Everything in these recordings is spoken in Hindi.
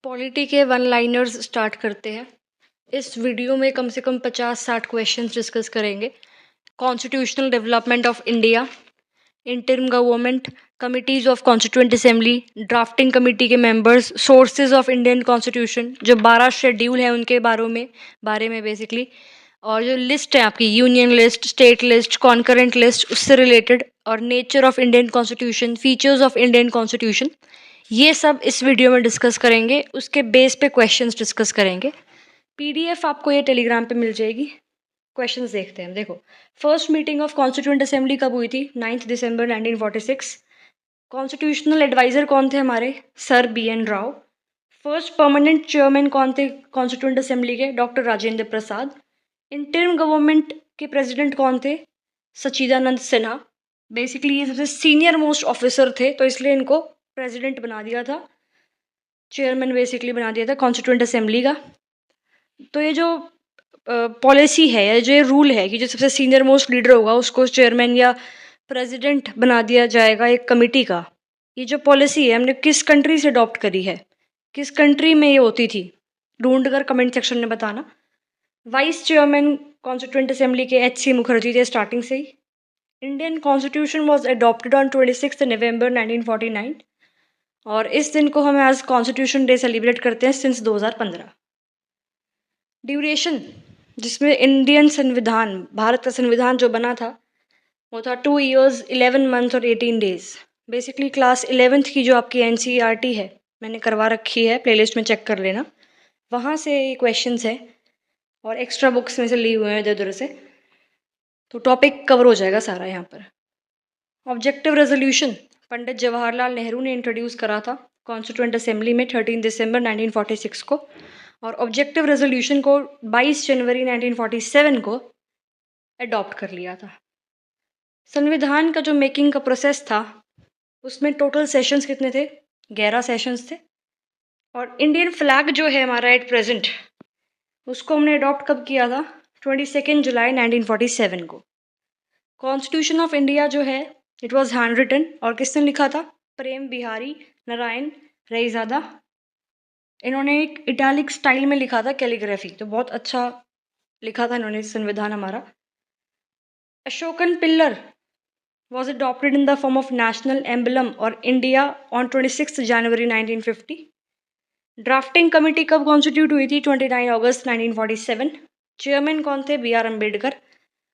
पॉलिटी के वन लाइनर्स स्टार्ट करते हैं। इस वीडियो में कम से कम 50-60 क्वेश्चंस डिस्कस करेंगे। Constitutional development of India, interim government, committees of constituent assembly, drafting committee के members, sources of Indian constitution, जो 12 शेड्यूल हैं उनके बारे में बेसिकली, और जो लिस्ट है आपकी union list, state list, concurrent list, उससे रिलेटेड, और nature of Indian constitution, features of Indian constitution, ये सब इस वीडियो में डिस्कस करेंगे। उसके बेस पे क्वेश्चंस डिस्कस करेंगे। पीडीएफ आपको ये टेलीग्राम पे मिल जाएगी। क्वेश्चंस देखते हैं। देखो, first meeting of constituent assembly कब हुई थी? 9 दिसंबर 1946। कॉन्स्टिट्यूशनल एडवाइजर कौन थे हमारे? Sir BN Rao. First permanent chairman कौन थे कॉन्स्टिट्यूएंट असेंबली के? Doctor Rajendra Prasad. Interim government के प्रेसिडेंट कौन थे? सच्चिदानंद सिन्हा। बेसिकली ये सबसे सीनियर मोस्ट ऑफिसर थे, तो इसलिए इनको प्रेसिडेंट बना दिया था, चेयरमैन बेसिकली बना दिया था कॉन्स्टिट्यूएंट असेंबली का। तो ये जो पॉलिसी है या जो ये रूल है कि जो सबसे सीनियर मोस्ट लीडर होगा उसको चेयरमैन या प्रेसिडेंट बना दिया जाएगा एक कमेटी का, ये जो पॉलिसी है हमने किस कंट्री से अडॉप्ट करी है, किस कंट्री में ये होती थी, ढूंढ कर कमेंट सेक्शन में बताना। वाइस चेयरमैन कॉन्स्टिट्यूएंट असेंबली के HC मुखर्जी थे स्टार्टिंग से ही। Indian constitution was adopted on 26 November 1949, और इस दिन को हम एज कॉन्स्टिट्यूशन डे सेलिब्रेट करते हैं सिंस 2015। ड्यूरेशन, जिसमें इंडियन संविधान, भारत का संविधान जो बना था वो था 2 years 11 months और 18 days। बेसिकली क्लास 11th की जो आपकी NCERT है, मैंने करवा रखी है, प्लेलिस्ट में चेक कर लेना, वहाँ से ये क्वेश्चंस है और एक्स्ट्रा बुक्स में से लिए हुए हैं इधर उधर से, तो टॉपिक कवर हो जाएगा सारा यहाँ पर। ऑब्जेक्टिव रेजोल्यूशन पंडित जवाहरलाल नेहरू ने इंट्रोड्यूस करा था कॉन्स्टिट्यूएंट असेंबली में 13 दिसंबर 1946 को, और ऑब्जेक्टिव रेजोल्यूशन को 22 जनवरी 1947 को अडॉप्ट कर लिया था। संविधान का जो मेकिंग का प्रोसेस था उसमें टोटल सेशंस कितने थे? 11 सेशंस थे। और इंडियन फ्लैग जो है हमारा एट प्रेजेंट, उसको हमने अडॉप्ट कब किया था? 22 जुलाई 1947 को। कॉन्स्टिट्यूशन ऑफ इंडिया जो है इट वॉज हैंड रिटन, और किसने लिखा था? प्रेम बिहारी नारायण रईज़ादा। इन्होंने एक इटैलिक स्टाइल में लिखा था, कैलीग्राफी, तो बहुत अच्छा लिखा था इन्होंने संविधान हमारा। Ashokan pillar was adopted in the form of national emblem or India on 26 January 1950। Drafting committee कब कॉन्स्टिट्यूट हुई थी? 29 अगस्त 1947। चेयरमैन कौन थे? BR अम्बेडकर।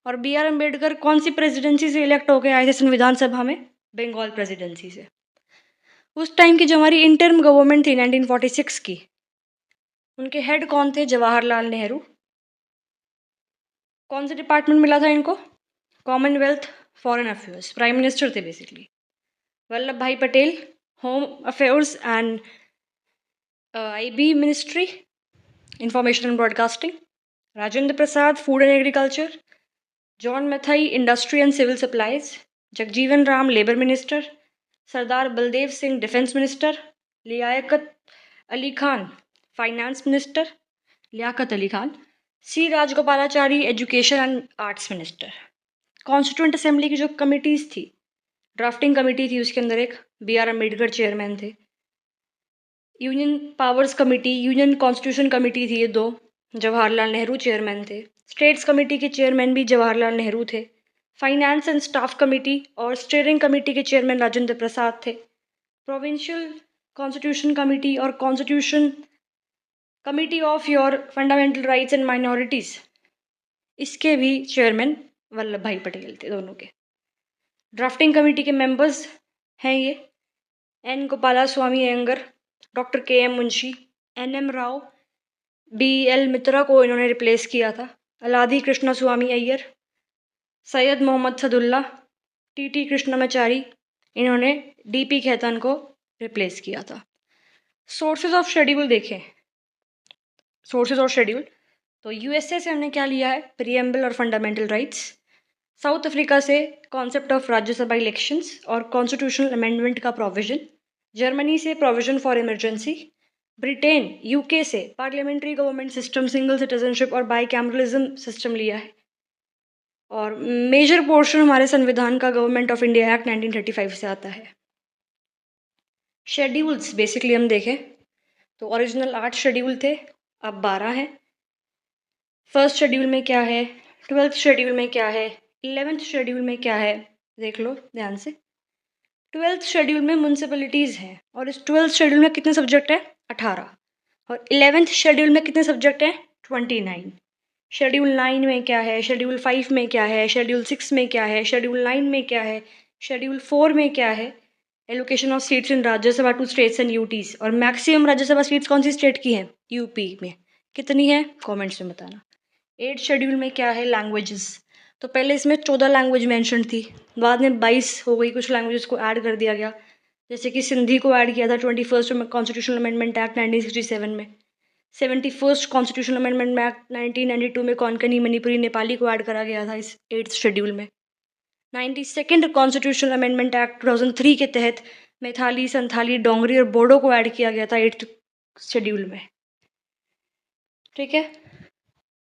और BR अम्बेडकर कौन सी प्रेसिडेंसी से इलेक्ट होकर आए थे संविधान सभा में? बंगाल प्रेसिडेंसी से। उस टाइम की जो हमारी इंटरिम गवर्नमेंट थी 1946 की, उनके हेड कौन थे? जवाहरलाल नेहरू। कौन सा डिपार्टमेंट मिला था इनको? Commonwealth foreign affairs, prime minister थे basically. Vallabh bhai Patel home affairs and IB ministry, information and broadcasting. Rajendra Prasad food and agriculture. John Mathai industry and civil supplies. Jagjivan Ram labour minister. Sardar Baldev Singh defence minister. Liaquat Ali Khan finance minister, Liaquat Ali Khan. C Rajagopalachari education and arts minister. Constituent assembly की जो कमिटीज़ थी, ड्राफ्टिंग कमेटी थी, उसके अंदर एक BR अम्बेडकर चेयरमैन थे। Union powers committee, union constitution committee थी, ये दो, जवाहरलाल नेहरू चेयरमैन थे। स्टेट्स कमेटी के चेयरमैन भी जवाहरलाल नेहरू थे। फाइनेंस एंड स्टाफ कमेटी और स्टीयरिंग कमेटी के चेयरमैन राजेंद्र प्रसाद थे। प्रोविंशियल कॉन्स्टिट्यूशन कमेटी और constitution committee of your fundamental rights and minorities, इसके भी चेयरमैन वल्लभ भाई पटेल थे, दोनों के। ड्राफ्टिंग कमेटी के मेंबर्स हैं ये N Gopala Swami Ayyangar, doctor KM Munshi, NM Rao, BL Mitra को इन्होंने रिप्लेस किया था, अलादी कृष्णा स्वामी अय्यर, सैयद मोहम्मद सदुल्ला, TT कृष्णमाचारी, इन्होंने DP खेतान को रिप्लेस किया था। सोर्सेज ऑफ शेड्यूल देखें, सोर्सेज ऑफ शेड्यूल, तो USA से हमने क्या लिया है? प्रीएम्बल और फंडामेंटल राइट्स। साउथ अफ्रीका से कॉन्सेप्ट ऑफ राज्यसभा इलेक्शंस और कॉन्स्टिट्यूशनल अमेंडमेंट का प्रोविजन। जर्मनी से provision for emergency. Britain UK से parliamentary government system, single citizenship और बाईकैमरलिज्म सिस्टम लिया है। और मेजर पोर्शन हमारे संविधान का गवर्नमेंट ऑफ इंडिया एक्ट 1935 से आता है। शेड्यूल्स बेसिकली हम देखें तो ओरिजिनल 8 शेड्यूल थे, अब 12 हैं। फर्स्ट शेड्यूल में क्या है, 12th शेड्यूल में क्या है, 11th शेड्यूल में क्या है, देख लो ध्यान से। 12th शेड्यूल में म्यूनसिपैलिटीज़ हैं और इस 12th शेड्यूल में कितने सब्जेक्ट हैं, 18। और 11th शेड्यूल में कितने सब्जेक्ट हैं, 29। शेड्यूल 9 में क्या है, शेड्यूल 5 में क्या है, शेड्यूल 6 में क्या है, शेड्यूल 9 में क्या है, शेड्यूल 4 में क्या है। Allocation of seats in Rajya Sabha to states and UTs, और मैक्सिमम राज्यसभा सीट्स कौन सी स्टेट की हैं, यूपी में। कितनी है, कमेंट्स में बताना। 8 शेड्यूल में क्या है, लैंग्वेजेस। तो पहले इसमें 14 लैंग्वेज मेंशन थी, बाद में 22 हो गई, कुछ लैंग्वेजेस को ऐड कर दिया गया। जैसे कि सिंधी को ऐड किया था 21st कॉन्स्टिट्यूशनल अमेंडमेंट एक्ट 1967 में। 71st कॉन्स्टिट्यूशनल अमेंडमेंट एक्ट 1992 में कोंकणी मणिपुरी नेपाली को ऐड करा गया था इस 8th शेड्यूल में। 92nd कॉन्स्टिट्यूशनल अमेंडमेंट एक्ट 2003 के तहत मैथाली, संथाली, डोंगरी और बोडो को ऐड किया गया था 8th शेड्यूल में। ठीक है,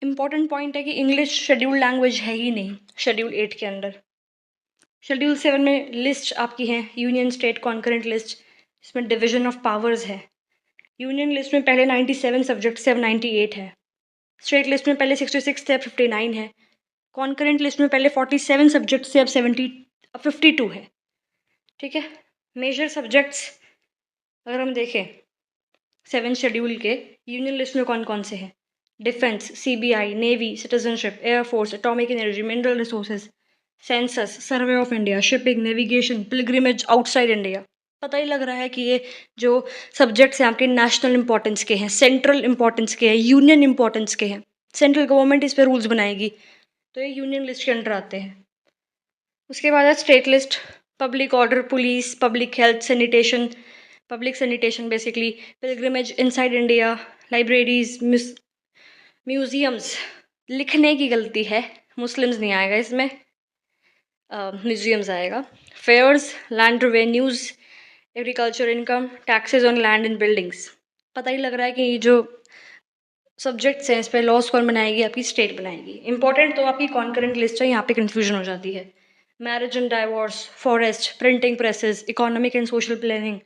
इंपॉर्टेंट पॉइंट है कि इंग्लिश शेड्यूल लैंग्वेज है ही नहीं शेड्यूल 8 के अंदर। शेड्यूल 7 में लिस्ट आपकी है, यूनियन स्टेट कॉन्करेंट लिस्ट, इसमें डिवीजन ऑफ पावर्स है। यूनियन लिस्ट में पहले 97 सब्जेक्ट से अब 98 है। स्टेट लिस्ट में पहले 66 थे, अब 59 है। कॉन्करेंट लिस्ट में पहले 47 सब्जेक्ट से अब 52 है। ठीक है, मेजर सब्जेक्ट्स अगर हम देखें 7 शेड्यूल के यूनियन लिस्ट में कौन कौन से हैं, defence, CBI, navy, citizenship, air force, atomic energy, mineral resources, census, survey of India, shipping, navigation, pilgrimage outside India. पता ही लग रहा है कि ये जो सब्जेक्ट्स हैं आपके नेशनल इंपॉर्टेंस के हैं, सेंट्रल इंपॉर्टेंस के हैं, यूनियन इंपॉर्टेंस के हैं। सेंट्रल गवर्नमेंट इस पर रूल्स बनाएगी, तो ये यूनियन लिस्ट के अंडर आते हैं। उसके बाद है state list, public order, police, public health, sanitation, public sanitation basically, pilgrimage inside India, libraries, museums. लिखने की गलती है, मुस्लिम्स नहीं आएगा इसमें, म्यूजियम्स आएगा। Fairs, land revenues, agriculture income, taxes on land and buildings. पता ही लग रहा है कि जो सब्जेक्ट्स हैं इस पर लॉज कौन बनाएगी, आपकी स्टेट बनाएगी। इंपॉर्टेंट तो आपकी कॉन्करेंट लिस्ट है, यहाँ पे कन्फ्यूजन हो जाती है। Marriage and divorce, forest, printing presses, economic and social planning,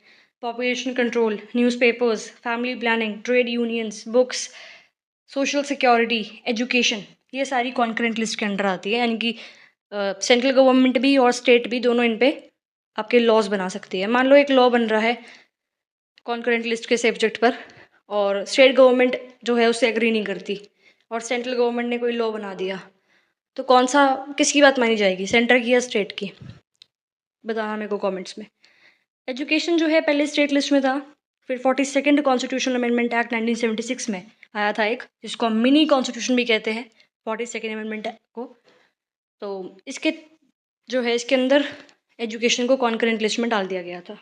population control, newspapers, family planning, trade unions, books, social security, education, ये सारी कॉन्करेंट लिस्ट के अंडर आती है। यानी कि सेंट्रल गवर्नमेंट भी और स्टेट भी दोनों इन पे आपके लॉज बना सकती है। मान लो एक लॉ बन रहा है कॉन्करेंट लिस्ट के सब्जेक्ट पर और स्टेट गवर्नमेंट जो है उससे एग्री नहीं करती और सेंट्रल गवर्नमेंट ने कोई लॉ बना दिया, तो कौन सा, किसकी बात मानी जाएगी, सेंटर की या स्टेट की, बताना मेरे को कमेंट्स में। एजुकेशन जो है पहले स्टेट लिस्ट में था, फिर 42nd कॉन्स्टिट्यूशनल अमेंडमेंट एक्ट 1976 में आया था एक, जिसको हम मिनी कॉन्स्टिट्यूशन भी कहते हैं 42nd अमेंडमेंट एक्ट को। तो इसके जो है इसके अंदर एजुकेशन को कॉन्करेंट लिस्ट में डाल दिया गया था।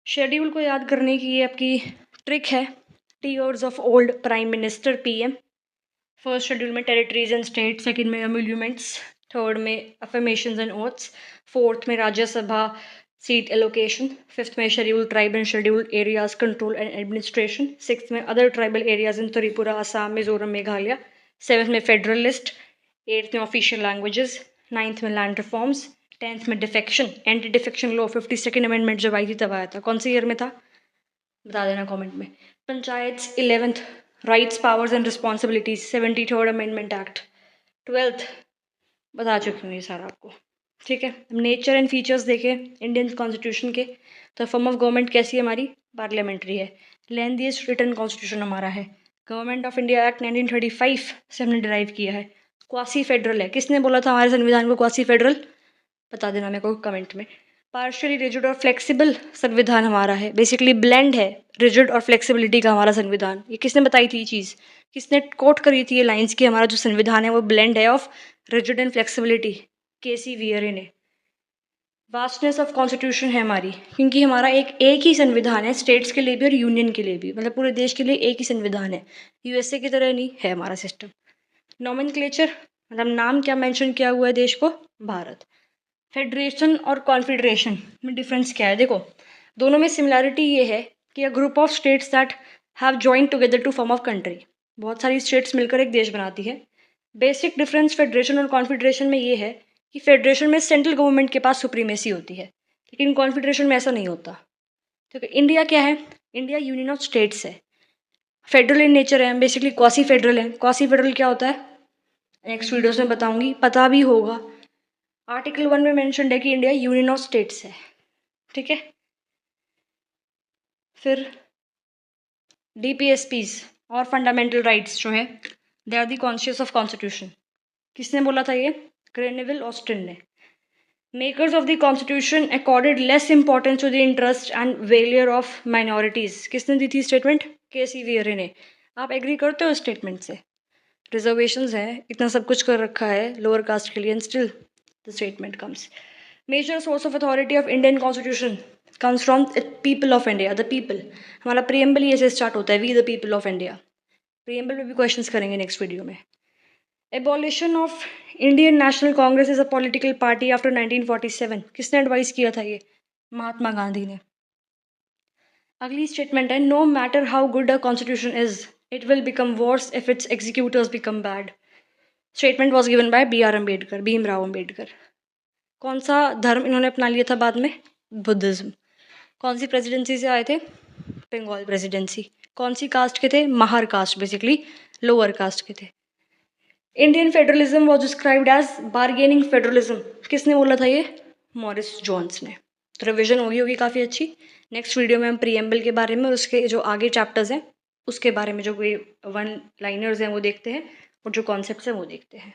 शेड्यूल को याद करने की ये आपकी ट्रिक है, tears of old prime minister PM. First schedule में टेरिटरीज एंड स्टेट, सेकंड में एम्यूल्यूमेंट्स, थर्ड में अफर्मेशंस एंड ओथ्स, फोर्थ में राज्यसभा सीट एलोकेशन, फिफ्थ में schedule tribe and schedule areas control and administration, sixth में other tribal areas in Tripura, Assam, Mizoram, Meghalaya, seventh में फेडरल लिस्ट, एट्थ में ऑफिशियल लैंग्वेजेस, नाइन्थ में लैंड रिफॉर्म्स, 10th में defection, anti defection law 52nd amendment जब आई थी तब आया था। कौन से ईयर में था बता देना कमेंट में। Panchayat 11th, rights, powers and responsibilities 73rd amendment act, 12th बता चुकी हूँ ये सारा आपको। ठीक है, नेचर एंड फीचर्स देखें इंडियन कॉन्स्टिट्यूशन के, तो फॉर्म ऑफ गवर्नमेंट कैसी है हमारी, पार्लियामेंट्री है। लेंथीएस्ट रिटन कॉन्स्टिट्यूशन हमारा है, गवर्नमेंट ऑफ इंडिया एक्ट 1935 से हमने डिराइव किया है। क्वासी फेडरल है, किसने बोला था हमारे संविधान को क्वासी फेडरल, बता देना मेरे को कमेंट में। पार्शियली रिजिड और फ्लेक्सिबल संविधान हमारा है, बेसिकली ब्लेंड है रिजिड और फ्लेक्सिबिलिटी का हमारा संविधान। ये किसने बताई थी ये चीज़, किसने कोट करी थी ये लाइंस की हमारा जो संविधान है वो ब्लेंड है of rigid and flexibility, KC Wheare ने। वास्टनेस ऑफ कॉन्स्टिट्यूशन है हमारी, क्योंकि हमारा एक ही संविधान है स्टेट्स के लिए भी और यूनियन के लिए भी, मतलब पूरे देश के लिए एक ही संविधान है, यूएसए की तरह नहीं है हमारा सिस्टम। नॉमेनक्लेचर मतलब नाम क्या मेंशन किया हुआ है देश को, भारत। फेडरेशन और कॉन्फेडरेशन में डिफरेंस क्या है, देखो दोनों में सिमिलैरिटी ये है कि a group of states that have joined together to form of country, बहुत सारी स्टेट्स मिलकर एक देश बनाती है। बेसिक डिफरेंस फेडरेशन और कॉन्फेडरेशन में ये है कि फेडरेशन में सेंट्रल गवर्नमेंट के पास सुप्रीमेसी होती है, लेकिन कॉन्फेडरेशन में ऐसा नहीं होता। क्योंकि इंडिया क्या है, इंडिया यूनियन ऑफ स्टेट्स है, फेडरल इन नेचर है, बेसिकली क्वासी फेडरल है। क्वासी फेडरल क्या होता है नेक्स्ट वीडियोस में बताऊंगी, पता भी होगा। आर्टिकल 1 में मेंशन्ड है कि इंडिया यूनियन ऑफ स्टेट्स है, ठीक है। फिर DPSPs और फंडामेंटल राइट्स जो है they are the conscience of constitution. किसने बोला था ये? ग्रेनेविल ऑस्टिन ने। Makers of the constitution accorded less importance to the interest and वेलियर ऑफ माइनॉरिटीज। किसने दी थी स्टेटमेंट? KC वीरे ने। आप एग्री करते हो स्टेटमेंट से? रिजर्वेशंस है, इतना सब कुछ कर रखा है लोअर कास्ट के लिए, and still the statement comes. Major source of authority of Indian constitution comes from people of India, the people. हमारा प्रियम्बल ही ऐसे स्टार्ट होता है, we the people of India. Preamble में भी क्वेश्चंस करेंगे नेक्स्ट वीडियो में। Abolition of Indian National Congress is a political party after 1947। किसने एडवाइस किया था ये? महात्मा गांधी ने। अगली स्टेटमेंट है, no matter how good a constitution is it will become worse if its executors become bad. Statement was given by BR Ambedkar, Bhimrao Ambedkar. कौन सा धर्म इन्होंने अपना लिया था बाद में? बुद्धिज्म। कौन सी प्रेसिडेंसी से आए थे? बंगाल प्रेसिडेंसी। कौन सी कास्ट के थे? Mahar caste, basically lower caste के थे। Indian federalism was described as bargaining federalism. किसने बोला था ये? मॉरिस जोन्स ने। तो रिविजन होगी काफ़ी अच्छी। नेक्स्ट वीडियो में हम प्रीएम्बल के बारे में और उसके जो आगे चैप्टर्स हैं उसके बारे में, जो कोई वन लाइनर्स हैं वो देखते हैं और जो कॉन्सेप्ट्स हैं वो देखते हैं।